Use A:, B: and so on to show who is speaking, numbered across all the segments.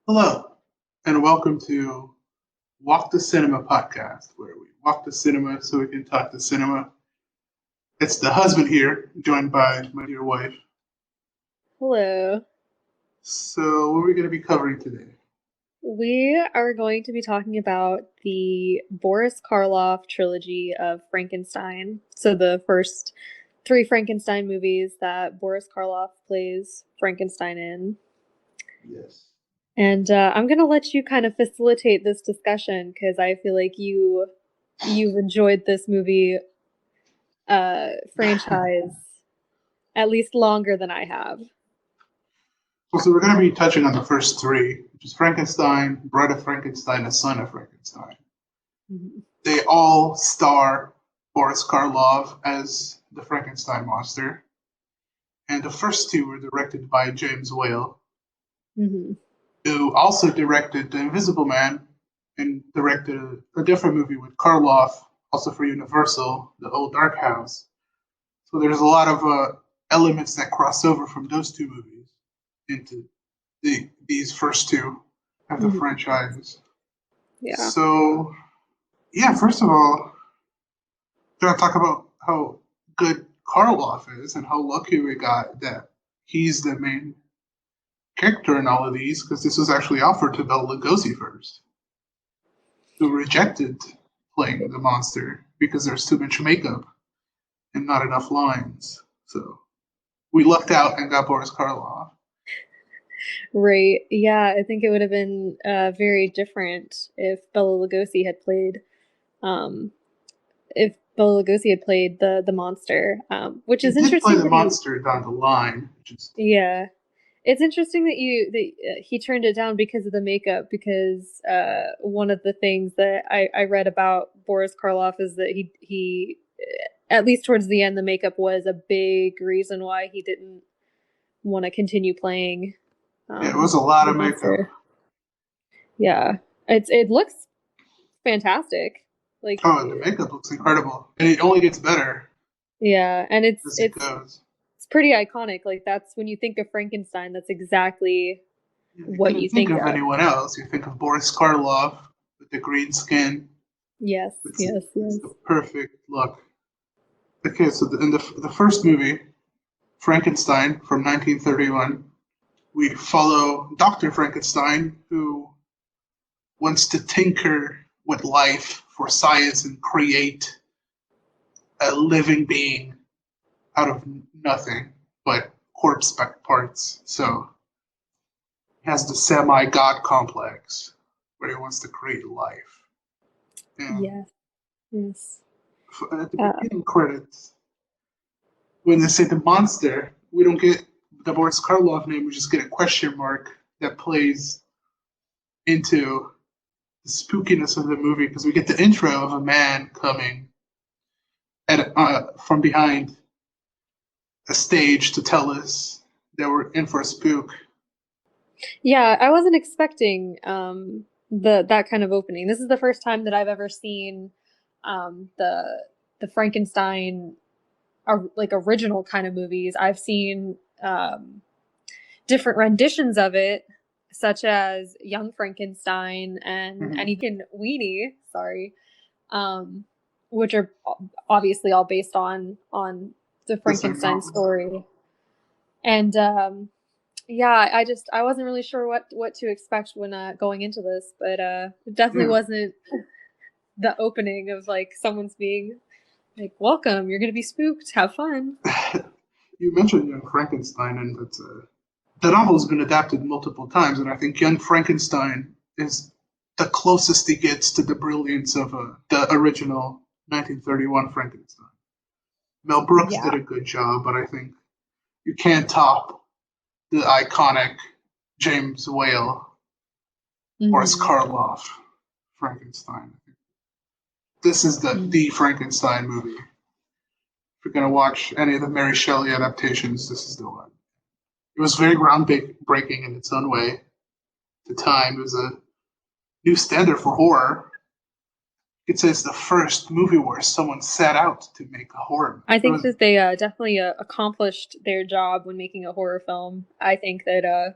A: Hello, and welcome to Walk the Cinema podcast, where we walk the cinema so we can talk the cinema. It's the husband here, joined by my dear wife.
B: Hello.
A: So, what are we going to be covering today?
B: We are going to be talking about the Boris Karloff trilogy of Frankenstein. So, the first three Frankenstein movies that Boris Karloff plays Frankenstein in.
A: Yes.
B: And I'm going to let you kind of facilitate this discussion because I feel like you've enjoyed this movie franchise at least longer than I have.
A: So, we're going to be touching on the first three, which is Frankenstein, Bride of Frankenstein, and Son of Frankenstein.
B: Mm-hmm.
A: They all star Boris Karloff as the Frankenstein monster. And the first two were directed by James Whale,
B: Mm-hmm.
A: who also directed The Invisible Man and directed a different movie with Karloff, also for Universal, The Old Dark House. So there's a lot of elements that cross over from those two movies into these first two of the
B: Mm-hmm.
A: franchise.
B: Yeah.
A: So, yeah, first of all, gotta talk about how good Karloff is and how lucky we got that he's the main character in all of these, because this was actually offered to Bela Lugosi first, who rejected playing the monster because there's too much makeup and not enough lines. So we lucked out and got Boris Karloff.
B: Right. Yeah, I think it would have been very different if Bela Lugosi had played um the monster. Which
A: He
B: is
A: did play
B: interesting
A: the
B: that you
A: monster down the line, which is
B: yeah. It's interesting that he turned it down because of the makeup because one of the things that I read about Boris Karloff is that he at least towards the end the makeup was a big reason why he didn't want to continue playing
A: it was a lot
B: the
A: of makeup.
B: monster. Yeah, it looks fantastic. Like,
A: Oh, the makeup looks incredible, and it only gets better
B: yeah, and it's
A: as it
B: it's
A: goes.
B: it's pretty iconic. Like that's when you think of Frankenstein, that's exactly
A: You
B: what
A: couldn't
B: you
A: think
B: think
A: of
B: of.
A: anyone else. You think of Boris Karloff with the green skin.
B: Yes,
A: It's
B: yes,
A: it's
B: yes.
A: the perfect look. Okay, so in the first movie, Frankenstein from 1931, we follow Dr. Frankenstein, who wants to tinker with life for science and create a living being out of nothing but corpse parts. So he has the semi god complex where he wants to create life. And
B: Yes, yes.
A: at the
B: Uh,
A: beginning credits, when they say the monster, we don't get the Boris Karloff name, we just get a question mark that plays into the spookiness of the movie because we get the intro of a man coming from behind a stage to tell us that we're in for a spook.
B: yeah, I wasn't expecting the that kind of opening. This is the first time that I've ever seen the Frankenstein like original kind of movies. I've seen different renditions of it, such as Young Frankenstein and
A: Mm-hmm.
B: even Weenie, sorry, um, which are obviously all based on the
A: The same
B: Frankenstein
A: novel.
B: story. And yeah, I wasn't really sure what to expect when going into this, but it definitely
A: Yeah.
B: wasn't the opening of like someone's being like, "Welcome, you're gonna be spooked. Have fun."
A: You mentioned Young Frankenstein, and the novel's been adapted multiple times, and I think Young Frankenstein is the closest he gets to the brilliance of the original 1931 Frankenstein. Mel Brooks
B: Yeah.
A: did a good job, but I think you can't top the iconic James Whale, Boris
B: Mm-hmm.
A: Karloff Frankenstein. This is the Frankenstein movie. If you're gonna watch any of the Mary Shelley adaptations, this is the one. It was very groundbreaking in its own way. At the time, it was a new standard for horror. You could say it's the first movie where someone set out to make a horror.
B: I
A: It
B: think
A: was
B: that they definitely accomplished their job when making a horror film. I think that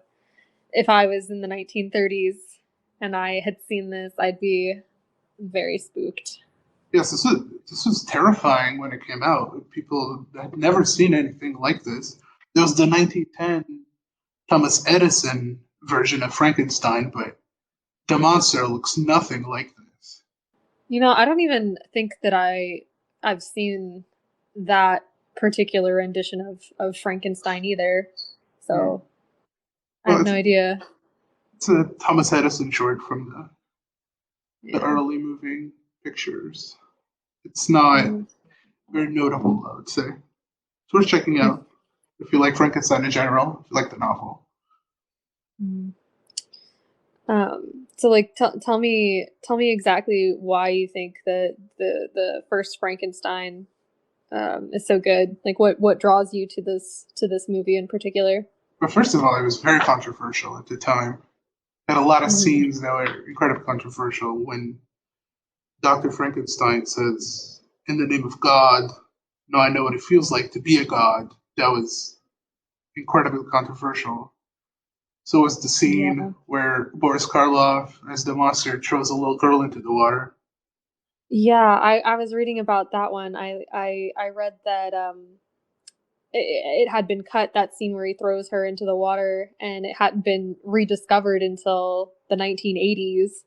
B: if I was in the 1930s and I had seen this, I'd be very spooked.
A: Yes, this was terrifying when it came out. People had never seen anything like this. There was the 1910 Thomas Edison version of Frankenstein, but the monster looks nothing like this.
B: I don't even think that I've seen that particular rendition of Frankenstein either.
A: Mm.
B: So I
A: Well,
B: have no idea.
A: it's a Thomas Edison short from the
B: Yeah.
A: early moving pictures. It's not
B: Mm.
A: very notable, I would say. It's worth checking out if you like Frankenstein in general, if you like the novel.
B: Mm. So like tell me exactly why you think that the first Frankenstein is so good. Like what draws you to this movie in particular?
A: But first of all, it was very controversial at the time. It had a lot of
B: Hmm.
A: scenes that were incredibly controversial when Dr. Frankenstein says, "In the name of God, now I know what it feels like to be a god." That was incredibly controversial. So was the
B: Yeah.
A: scene where Boris Karloff, as the monster, throws a little girl into the water.
B: Yeah, I was reading about that one. I read that it had been cut, that scene where he throws her into the water, and it hadn't been rediscovered until the 1980s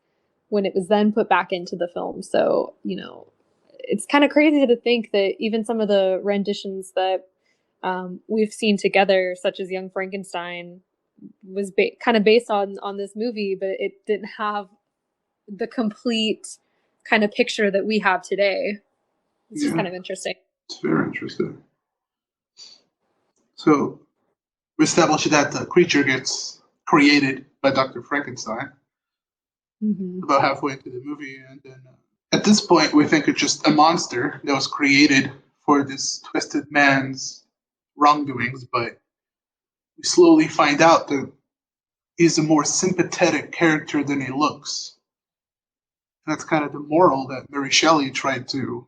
B: when it was then put back into the film. So, it's kind of crazy to think that even some of the renditions that we've seen together, such as Young Frankenstein, was kind of based on this movie, but it didn't have the complete kind of picture that we have today. It's just
A: Yeah,
B: kind of interesting.
A: it's very interesting. So we established that the creature gets created by Dr. Frankenstein
B: Hmm.
A: about halfway into the movie, and then at this point we think it's just a monster that was created for this twisted man's wrongdoings, but we slowly find out that he's a more sympathetic character than he looks. And that's kind of the moral that Mary Shelley tried to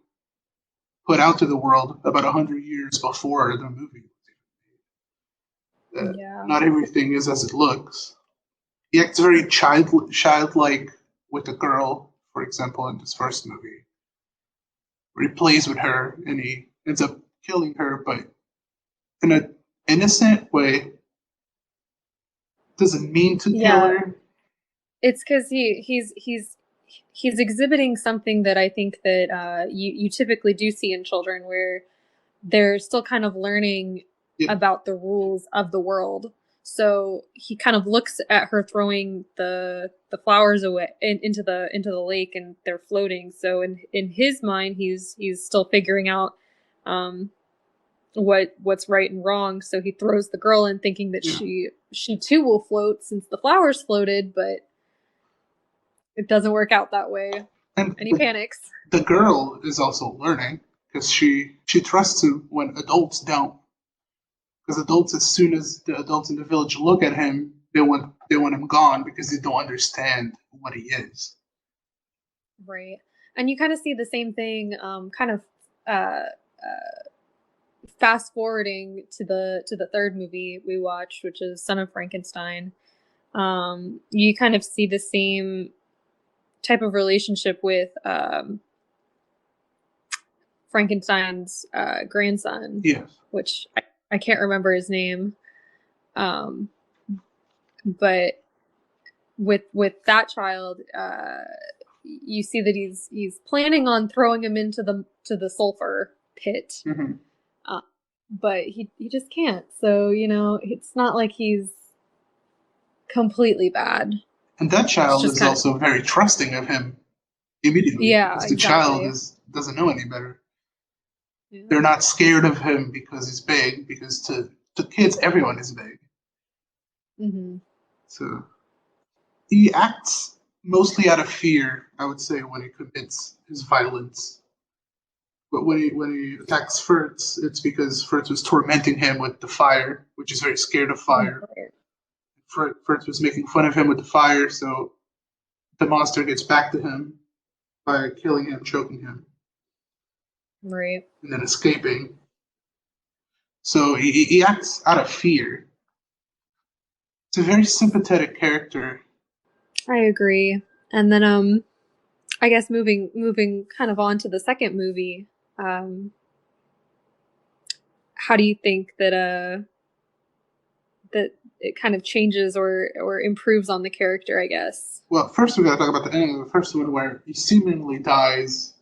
A: put out to the world about 100 years before the movie. That
B: Yeah.
A: not everything is as it looks. He acts very childlike with a girl, for example, in this first movie, where he plays with her and he ends up killing her, but in an innocent way. Doesn't mean to kill
B: Yeah.
A: her.
B: It's because he's exhibiting something that I think that you typically do see in children, where they're still kind of learning
A: Yeah,
B: about the rules of the world. So he kind of looks at her throwing the flowers away into the lake, and they're floating. So in his mind, he's still figuring out um, what's right and wrong. So he throws the girl in, thinking that
A: yeah.
B: she too will float since the flowers floated, but it doesn't work out that way,
A: And
B: and he panics.
A: the girl is also learning because she trusts him when adults don't. Because adults, as soon as the adults in the village look at him, they want him gone because they don't understand what he is.
B: Right. And you kind of see the same thing, kind of uh, fast forwarding to the third movie we watched, which is Son of Frankenstein. You kind of see the same type of relationship with Frankenstein's grandson,
A: Yes.
B: which I can't remember his name. Um, but with that child, you see that he's planning on throwing him into the sulfur pit,
A: Hmm.
B: uh, but he just can't. So it's not like he's completely bad.
A: And that
B: It's
A: child
B: just
A: is
B: kind of,
A: also very trusting of him immediately
B: yeah,
A: because the child
B: exactly.
A: doesn't know any better.
B: Yeah.
A: They're not scared of him because he's big, because to kids everyone is big.
B: Hmm.
A: So he acts mostly out of fear, I would say, when he commits his violence. But when he attacks Furtz, it's because Furtz was tormenting him with the fire, which is very scared of fire.
B: Right.
A: Furtz was making fun of him with the fire, so the monster gets back to him by killing him, choking him,
B: Right.
A: and then escaping. So he acts out of fear. It's a very sympathetic character.
B: I agree. And then I guess moving kind of on to the second movie, how do you think that it kind of changes or improves on the character, I guess?
A: Well, first we gotta talk about the ending of the first one where he seemingly dies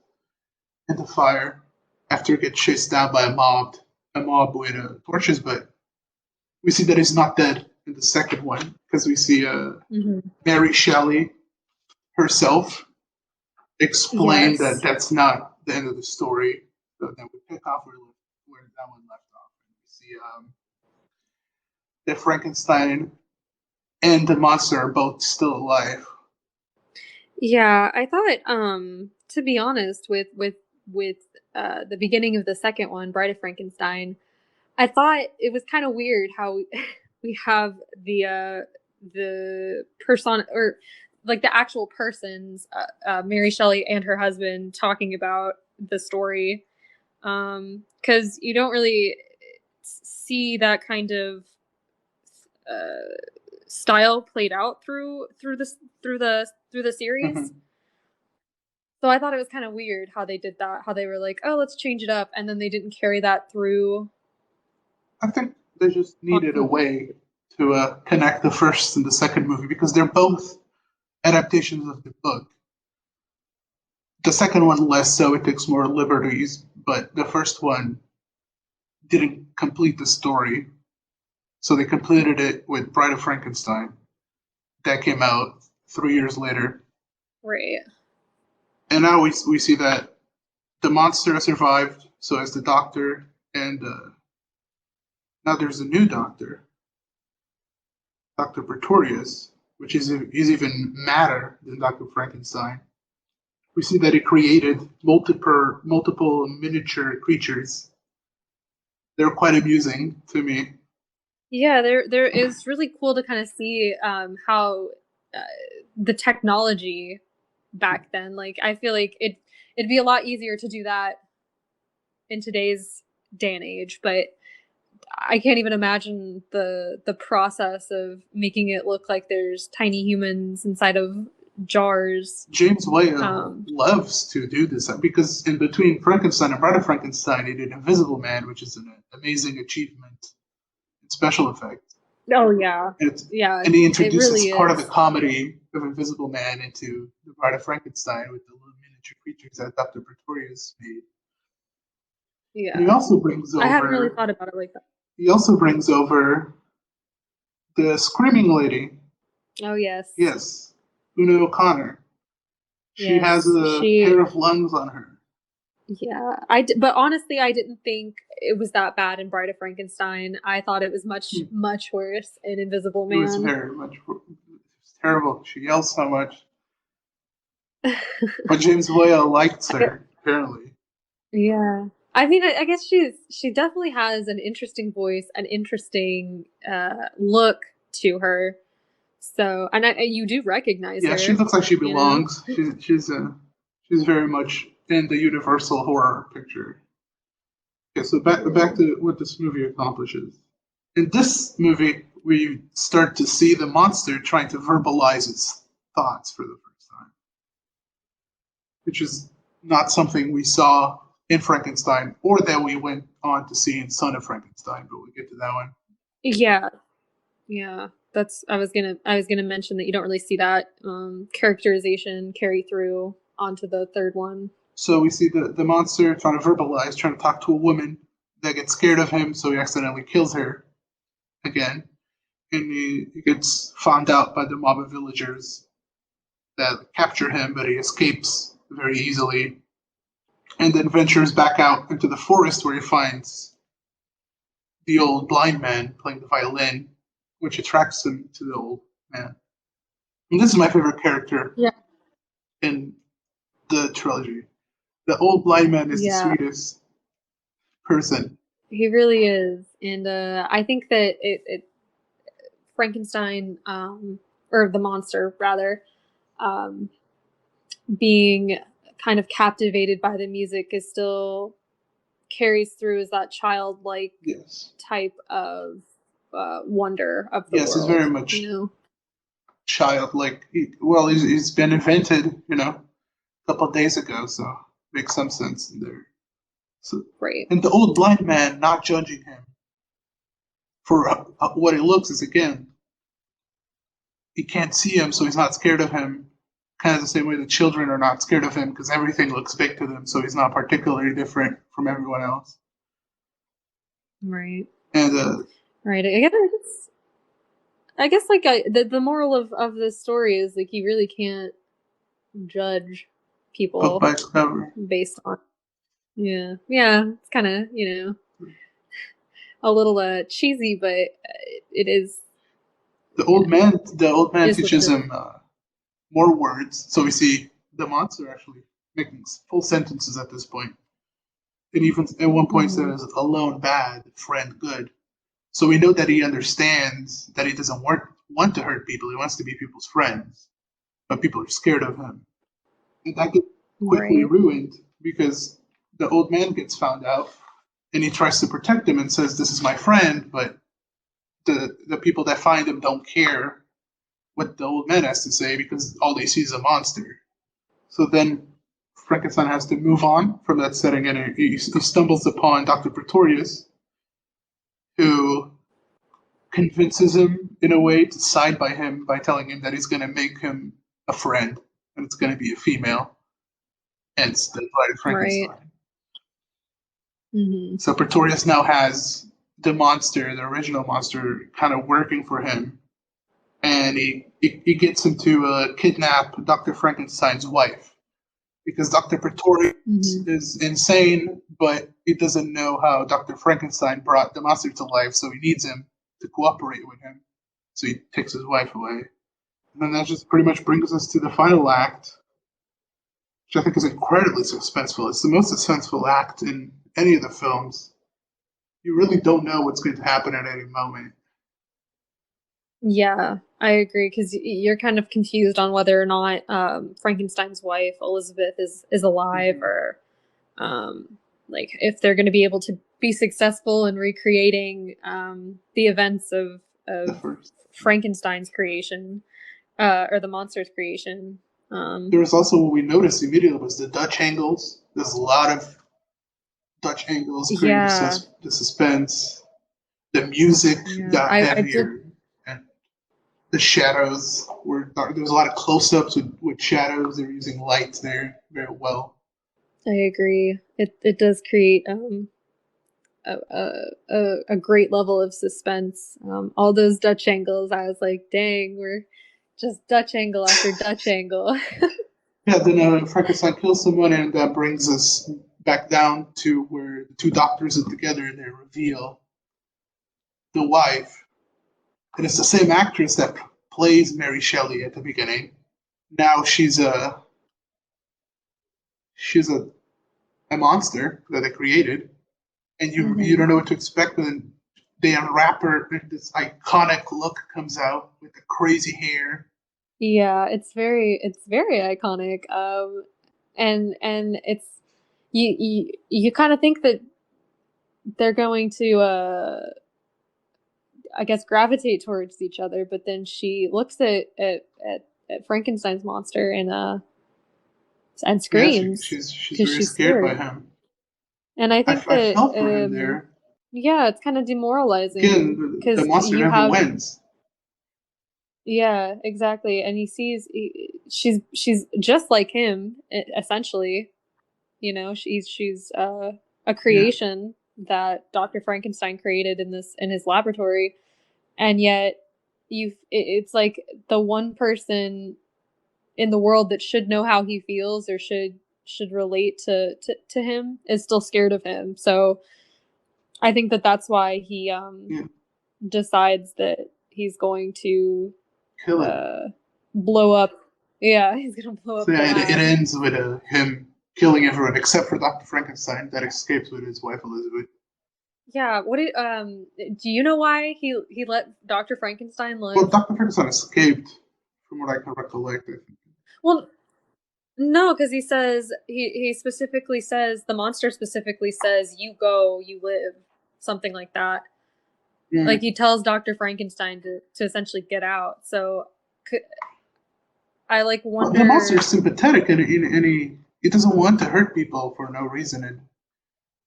A: in the fire after he gets chased down by a mob with torches, but we see that he's not dead in the second one because we see Mary Shelley herself explain
B: Yes.
A: that that's not the end of the story. So then we pick off where that one left off. And we see that Frankenstein and the monster are both still alive.
B: Yeah, I thought, to be honest, with the beginning of the second one, Bride of Frankenstein, I thought it was kind of weird how we have the person, or like the actual persons, Mary Shelley and her husband, talking about the story, because you don't really see that kind of uh, style played out through the series.
A: Mm-hmm.
B: So I thought it was kind of weird how they did that. How they were like, "Oh, let's change it up," and then they didn't carry that through.
A: I think they just needed a way to connect the first and the second movie because they're both adaptations of the book. The second one less so, it takes more liberties, but the first one didn't complete the story. So they completed it with Bride of Frankenstein. That came out 3 years later.
B: Right.
A: And now we see that the monster has survived, so has the doctor, and now there's a new doctor, Dr. Pretorius, which is even madder than Dr. Frankenstein. We see that he created multiple miniature creatures. They're quite amusing to me.
B: Yeah, there is really cool to kind of see how uh, the technology back then. Like, I feel like it'd be a lot easier to do that in today's day and age, but I can't even imagine the process of making it look like there's tiny humans inside of jars.
A: James Whale
B: Um,
A: loves to do this because in between Frankenstein and Bride of Frankenstein, he did Invisible Man, which is an amazing achievement in special effects.
B: oh yeah,
A: And,
B: yeah,
A: and he
B: it
A: introduces
B: really
A: part of the
B: is.
A: comedy of Invisible Man into the Bride of Frankenstein with the little miniature creatures that Dr. Pretorius made. And
B: Yeah, I hadn't really thought about it like that.
A: he also brings over the screaming lady.
B: Oh yes,
A: Yes, Una O'Connor. She has
B: yes,
A: a
B: she.
A: pair of lungs on her.
B: Yeah, but honestly, I didn't think it was that bad in Bride of Frankenstein. I thought it was much worse in Invisible
A: It was
B: Man.
A: very much, it was terrible. She yells so much. But James Whale likes her, apparently.
B: Yeah. I mean, I guess she definitely has an interesting voice, an interesting look to her. So, and you do recognize
A: Yeah, she
B: her,
A: looks like she
B: you know?
A: belongs. She's very much in the universal horror picture. Okay, so back to what this movie accomplishes. In this movie, we start to see the monster trying to verbalize its thoughts for the first time, which is not something we saw in Frankenstein or that we went on to see in Son of Frankenstein, but we'll get to that one.
B: Yeah, yeah. That's I was gonna mention that you don't really see that characterization carry through onto the third one.
A: So we see the monster trying to verbalize, trying to talk to a woman that gets scared of him, so he accidentally kills her again. And he gets found out by the mob of villagers that capture him, but he escapes very easily and then ventures back out into the forest where he finds the old blind man playing the violin, which attracts him to the old man. And this is my favorite character
B: Yeah.
A: in the trilogy. The old blind man is the
B: Yeah,
A: sweetest person.
B: he really is. And I think that it Frankenstein, or the monster rather, um, being kind of captivated by the music is still carries through as that childlike
A: Yes.
B: type of wonder of the
A: Yes, it's very
B: world,
A: much
B: you know?
A: childlike. He's been invented, a couple of days ago, so makes some sense in there. So,
B: Right.
A: and the old blind man not judging him for what he looks is, again, he can't see him, so he's not scared of him. Kind of the same way the children are not scared of him because everything looks big to them, so he's not particularly different from everyone else.
B: Right.
A: And
B: Right. I guess like the moral of this story is like you really can't judge
A: book
B: people
A: by cover.
B: based on yeah, it's kind of a little cheesy, but it is
A: The old man
B: is what it
A: teaches
B: is.
A: him more words, so we see the monster actually making full sentences at this point. And even at one point
B: Mm-hmm.
A: says alone bad, friend good. So we know that he understands that he doesn't want to hurt people. He wants to be people's friends, but people are scared of him. And that gets quickly
B: Right.
A: ruined because the old man gets found out and he tries to protect him and says, "This is my friend," but the people that find him don't care what the old man has to say because all they see is a monster. So then Frankenstein has to move on from that setting and he stumbles upon Dr. Pretorius, who convinces him in a way to side by him by telling him that he's going to make him a friend and it's going to be a female. Hence the Bride of
B: Right.
A: Frankenstein.
B: Mm-hmm.
A: So Pretorius now has the monster, the original monster, kind of working for him. And he gets him to kidnap Dr. Frankenstein's wife. Because Dr. Pretorius is insane, but he doesn't know how Dr. Frankenstein brought the monster to life, so he needs him to cooperate with him. So he takes his wife away. And then that just pretty much brings us to the final act, which I think is incredibly suspenseful. It's the most suspenseful act in any of the films. You really don't know what's going to happen at any moment.
B: Yeah, I agree because you're kind of confused on whether or not Frankenstein's wife Elizabeth is alive
A: Mhm.
B: or like if they're going to be able to be successful in recreating the events
A: The
B: of
A: first.
B: Frankenstein's creation or the monster's creation.
A: There was also what we noticed immediately was the Dutch angles. There's a lot of Dutch angles creating
B: Yeah,
A: the suspense. The music
B: yeah.
A: got
B: I did.
A: heavier, and the shadows were dark. There was a lot of close-ups with shadows. They were using lights there very well.
B: I agree. It does create a great level of suspense. All those Dutch angles, I was like, dang, we're just Dutch angle after Dutch angle.
A: Yeah, then Frankenstein kills someone, and that brings us back down to where the two doctors are together and they reveal the wife. And it's the same actress that plays Mary Shelley at the beginning. Now she's a monster that they created, and you
B: Mm-hmm.
A: don't know what to expect. And they unwrap her, and this iconic look comes out with the crazy hair.
B: Yeah, it's very iconic. And it's you kind of think that they're going to I guess gravitate towards each other, but then she looks at Frankenstein's monster and
A: Yeah,
B: screams
A: she's
B: because
A: very
B: she's
A: scared by
B: scared.
A: him.
B: And I think
A: I
B: that
A: felt for him there.
B: yeah, it's kind of demoralizing
A: Again, the
B: because
A: monster
B: you
A: never
B: have
A: wins.
B: yeah, exactly, and he sees she's just like him essentially. You know, she's a
A: Yeah,
B: creation that Dr. Frankenstein created in his laboratory, and yet it's like the one person in the world that should know how he feels or should relate to him is still scared of him. So I think that that's why he
A: yeah,
B: decides that he's going to
A: kill it.
B: uh blow up. Yeah, he's gonna blow
A: So
B: up the
A: yeah, it
B: lab.
A: ends with him killing everyone except for Dr. Frankenstein that escapes with his wife Elizabeth.
B: Yeah, do you know why he let Dr. Frankenstein
A: Well,
B: live?
A: Dr. Frankenstein escaped, from what I can recollect. I think.
B: Well, no, because he says he specifically says the monster specifically says you go, you live, something like that. Like he tells Dr. Frankenstein to essentially get out. So I like wonder.
A: Well, the monster is sympathetic, and he doesn't want to hurt people for no reason. And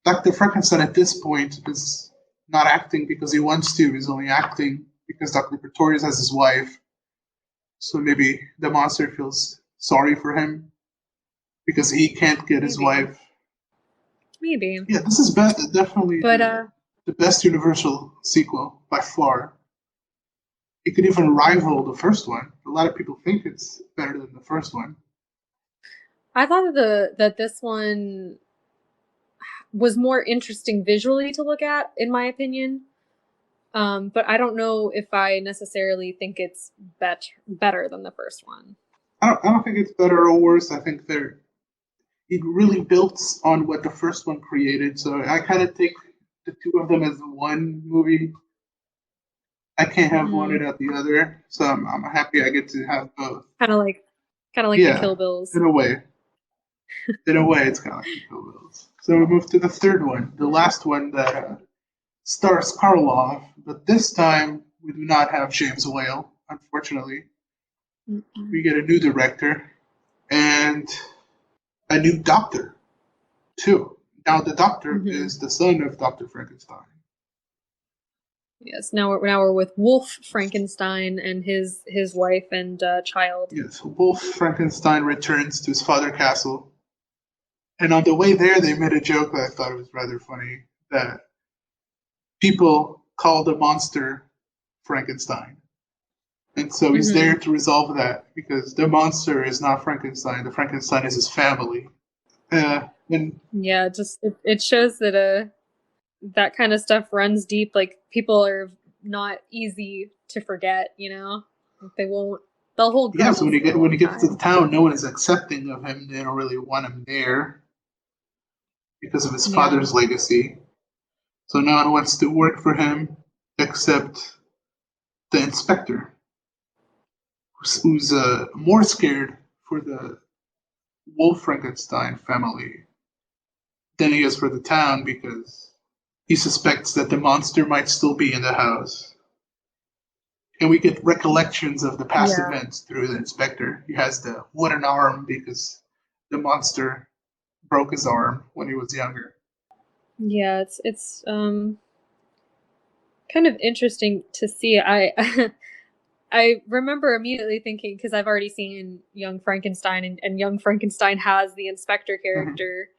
A: Dr. Frankenstein at this point is not acting because he wants to. He's only acting because Dr. Pretorius has his wife. So maybe the monster feels sorry for him because he can't get his wife.
B: Maybe.
A: Yeah, this is definitely the best Universal sequel by far. It could even rival the first one. A lot of people think it's better than the first one.
B: I thought that this one was more interesting visually to look at, in my opinion. But I don't know if I necessarily think it's better than the first one.
A: I don't think it's better or worse. I think it really builds on what the first one created. So I kind of take the two of them as one movie. I can't have one without the other. So I'm happy I get to have both.
B: Kind of like the Kill Bills.
A: In a way. In a way, it's kind of like the Kill Bills. So we move to the third one, the last one that stars Karloff, but this time we do not have James Whale, unfortunately. Mm-hmm. We get a new director and a new doctor, too. Now the doctor is the son of Dr. Frankenstein.
B: Yes, now we're with Wolf Frankenstein and his wife and child.
A: Yes, Wolf Frankenstein returns to his father castle. And on the way there, they made a joke that I thought was rather funny, that people call the monster Frankenstein. And so he's there to resolve that, because the monster is not Frankenstein. The Frankenstein is his family.
B: It shows that that kind of stuff runs deep. Like, people are not easy to forget, you know? They'll hold grudges.
A: Yeah, so when he gets to the town, no one is accepting of him. They don't really want him there because of his father's legacy. So no one wants to work for him except the inspector, who's more scared for the Wolf Frankenstein family than he is for the town, because he suspects that the monster might still be in the house. And we get recollections of the past events through the inspector. He has the wooden arm because the monster broke his arm when he was younger.
B: Yeah, it's kind of interesting to see. I remember immediately thinking, because I've already seen Young Frankenstein, and Young Frankenstein has the inspector character,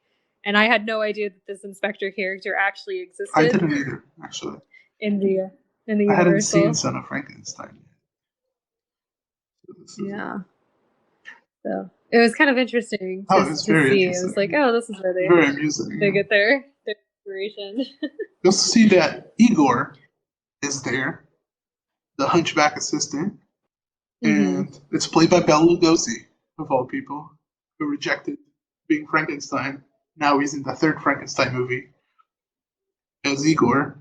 B: and I had no idea that this inspector character actually existed.
A: I didn't either, actually.
B: In the
A: I
B: Universal.
A: hadn't seen Son of Frankenstein
B: yet. So it was kind of interesting to see. It was like, oh, this is where they get their inspiration.
A: You'll see that Igor is there, the hunchback assistant, and it's played by Bela Lugosi, of all people, who rejected being Frankenstein. Now he's in the third Frankenstein movie as Igor,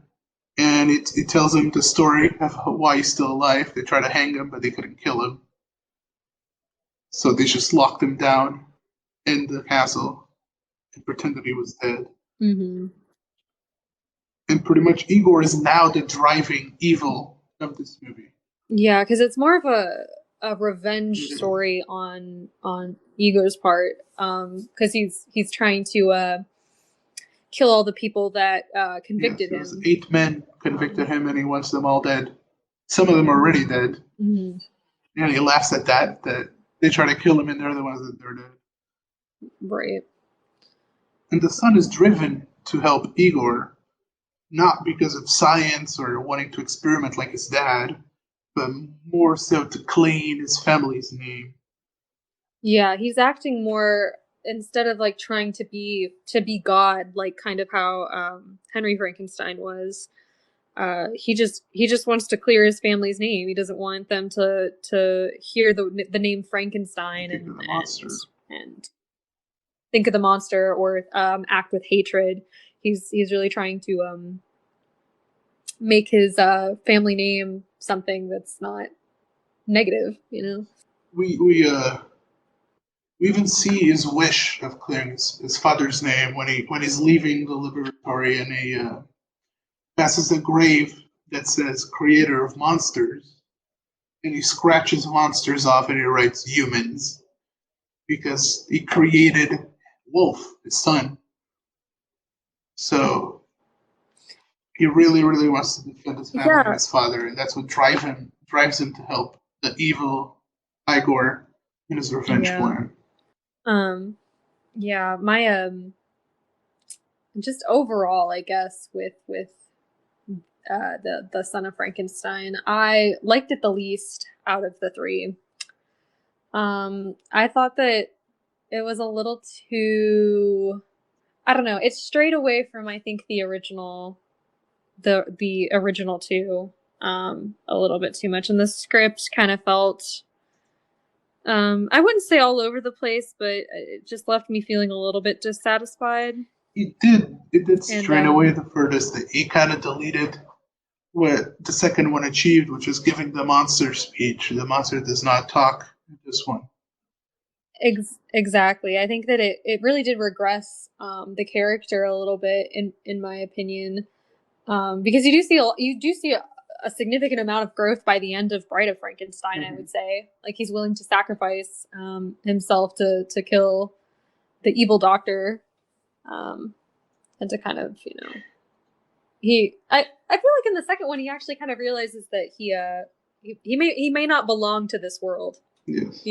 A: and it tells him the story of why he's still alive. They try to hang him, but they couldn't kill him. So they just locked him down in the castle and pretended he was dead. And pretty much Igor is now the driving evil of this movie.
B: Yeah, because it's more of a revenge story on Igor's part, because he's trying to kill all the people that convicted him.
A: 8 men convicted him, and he wants them all dead. Some of them are already dead. And he laughs at that they try to kill him, and they're the ones that they're dead.
B: Right.
A: And the son is driven to help Igor, not because of science or wanting to experiment like his dad, but more so to clean his family's name.
B: Yeah, he's acting more, instead of like trying to be God, like kind of how Henry Frankenstein was. He just wants to clear his family's name. He doesn't want them to hear the name Frankenstein and think of the monster or act with hatred. He's really trying to make his family name something that's not negative, you know.
A: We even see his wish of clearing his father's name when he's leaving the laboratory, and he passes a grave that says creator of monsters, and he scratches monsters off and he writes humans because he created Wolf, his son. So he really, really wants to defend his family and
B: Yeah.
A: his father, and that's what drives him to help the evil Igor in his revenge
B: Yeah.
A: plan.
B: Yeah, my just overall, I guess, with the Son of Frankenstein, I liked it the least out of the three. I thought that it was a little too, I don't know, it strayed away from, I think, the original two a little bit too much, and the script kind of felt I wouldn't say all over the place, but it just left me feeling a little bit dissatisfied.
A: It did
B: And
A: strain away the furthest. He kind of deleted what the second one achieved, which is giving the monster speech. The monster does not talk in this one.
B: exactly, I think that it really did regress the character a little bit, in my opinion, because you do see a significant amount of growth by the end of Bride of Frankenstein.
A: Mm-hmm.
B: I would say, like, he's willing to sacrifice himself to kill the evil doctor, and to kind of, I feel like in the second one he actually kind of realizes that he may not belong to this world.
A: Yes.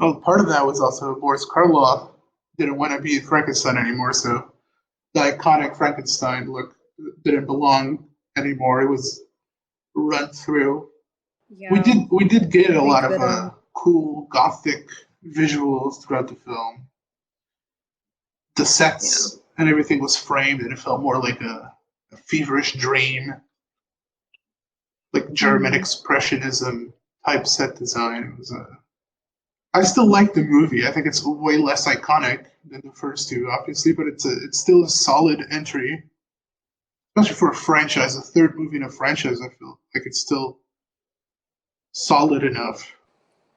B: Oh,
A: part of that was also Boris Karloff didn't want to be Frankenstein anymore, so the iconic Frankenstein look didn't belong anymore. It was run through.
B: yeah.
A: We did get a lot of
B: that,
A: cool gothic visuals throughout the film. The sets and everything was framed, and it felt more like a feverish dream, like German expressionism type set design. It was I still like the movie. I think it's way less iconic than the first two, obviously, but it's still a solid entry, especially for a franchise. A third movie in a franchise, I feel like it's still solid enough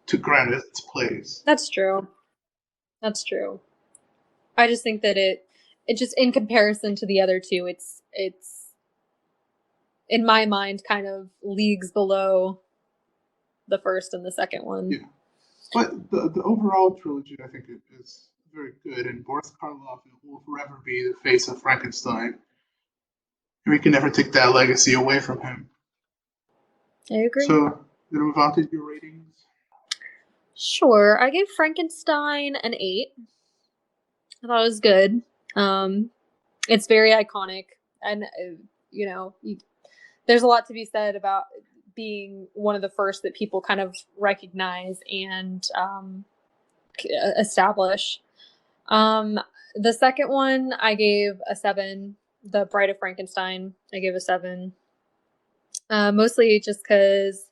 A: to grant it its place.
B: That's true. That's true. I just think that it just, in comparison to the other two, it's in my mind kind of leagues below the first and the second one.
A: Yeah. But the overall trilogy, I think, is very good, and Boris Karloff will forever be the face of Frankenstein. And we can never take that legacy away from him.
B: I agree.
A: So, going to move on to your ratings?
B: Sure. I gave Frankenstein an 8. I thought it was good. It's very iconic, and there's a lot to be said about being one of the first that people kind of recognize and establish. The second one I gave a 7. The Bride of Frankenstein I gave a 7. Mostly just because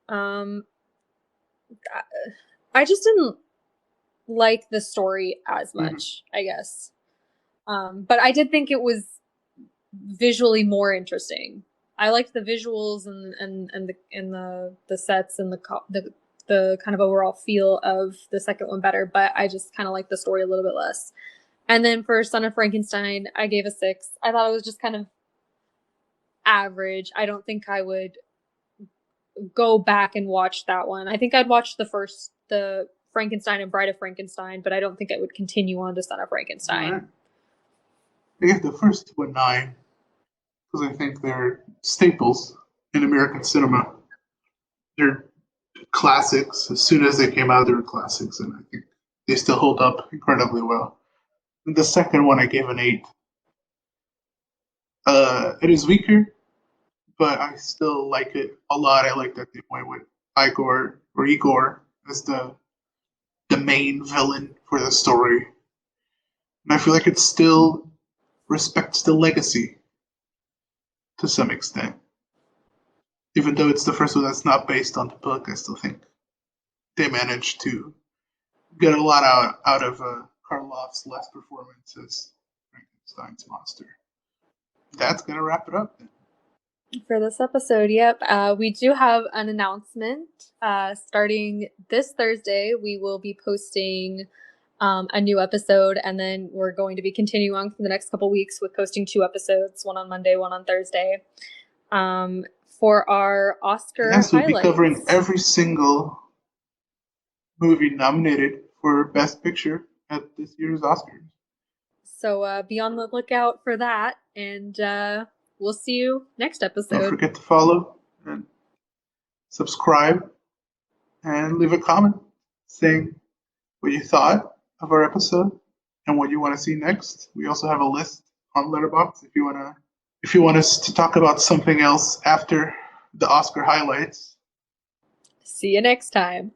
B: I just didn't like the story as much, I guess. But I did think it was visually more interesting. I liked the visuals and the sets and the kind of overall feel of the second one better, but I just kind of liked the story a little bit less. And then for Son of Frankenstein, I gave a 6. I thought it was just kind of average. I don't think I would go back and watch that one. I think I'd watch the Frankenstein and Bride of Frankenstein, but I don't think I would continue on to Son of Frankenstein.
A: Right. I gave the first two a 9 because I think they're staples in American cinema. They're classics. As soon as they came out, they were classics, and I think they still hold up incredibly well. And the second one, I gave an 8. It is weaker, but I still like it a lot. I like that they went with Igor as the main villain for the story, and I feel like it still respects the legacy to some extent. Even though it's the first one that's not based on the book, I still think they managed to get a lot out of Karloff's last performance as Frankenstein's monster. That's gonna wrap it up then.
B: For this episode, yep. We do have an announcement. Starting this Thursday, we will be posting a new episode, and then we're going to be continuing on for the next couple weeks with posting 2 episodes, one on Monday, one on Thursday. for our Oscar
A: Yes, we'll be
B: highlights.
A: covering every single movie nominated for Best Picture at this year's Oscars.
B: So be on the lookout for that, and we'll see you next episode.
A: Don't forget to follow and subscribe and leave a comment saying what you thought of our episode and what you want to see next. We also have a list on Letterboxd if you want us to talk about something else after the Oscar highlights.
B: See you next time.